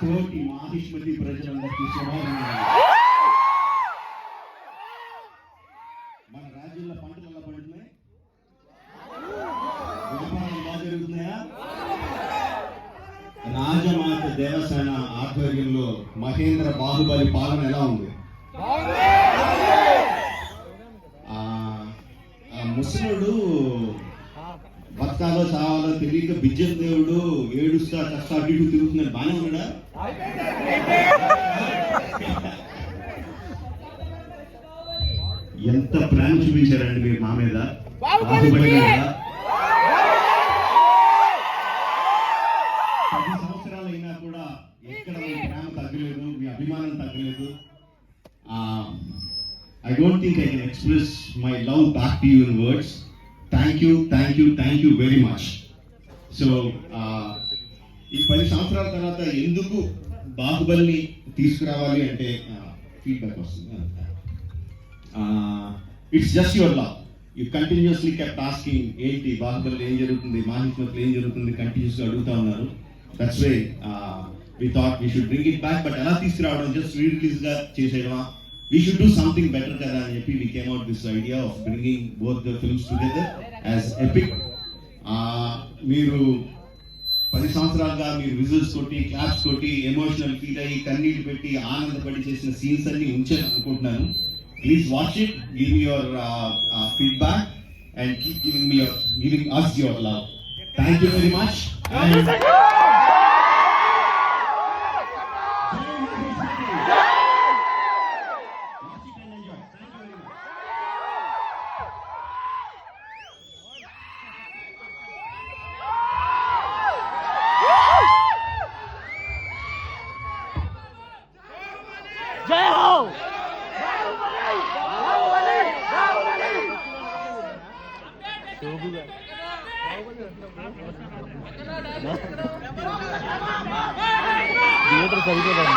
తోటి మాహిష్మతి ప్రజలందరికీ మన రాజ్యంలో పంటలు ఎలా పండుతున్నాయి? వ్యాపారం బాగా జరుగుతున్నాయా? రాజమాత దేవసేన ఆధ్వర్యంలో మహేంద్ర బాహుబలి పాలన ఎలా ఉంది? ముసలుడు బతకాలో చావాలో తెలియక బిజ్జల దేవుడు ఏడుస్తా కష్టా అటు ఇటు తిరుగుతున్నాడు. బాగానే ఉన్నాడా? ఎంత ప్రేమ చూపించారండి మీరు మా మీద. బాహుబలి మీద 10 సంవత్సరాలు అయినా కూడా ఎక్కడ మీ ప్రేమ తగ్గలేదు, మీ అభిమానం తగ్గలేదు. I don't think I can express my love back to you in words. Thank you very much. So, ఈ 10 సంవత్సరాల తర్వాత ఎందుకు బాహుబలిని తీసుకురావాలి అంటే ఫీడ్బ్యాక్ వస్తుంది. It's just your love. You continuously kept asking ఏంటి బాహుబలి ఏం జరుగుతుంది, మాహిష్మతిలో ఏం జరుగుతుంది కంటిన్యూస్గా అడుగుతా ఉన్నారు. That's why we thought we should bring it back. But ఎలా తీసుకురావడం, జస్ట్ రీరిలీజ్గా చేసేయడమా? We should do something better kada ani cheppi we came out this idea of bringing both the films together as epic. Meeru 10 సంవత్సరాలుగా మీరు visuals కొట్టి claps కొట్టి emotional feel అయ్యి కన్నీళ్ళు పెట్టి ఆనందపడి చేసిన సీన్స్ అన్ని ఉంచాను అనుకుంటున్నాను. Please watch it, give me your feedback and keep giving us your love. Thank you very much. జై హో థియేటర్ సరిపోతుంది.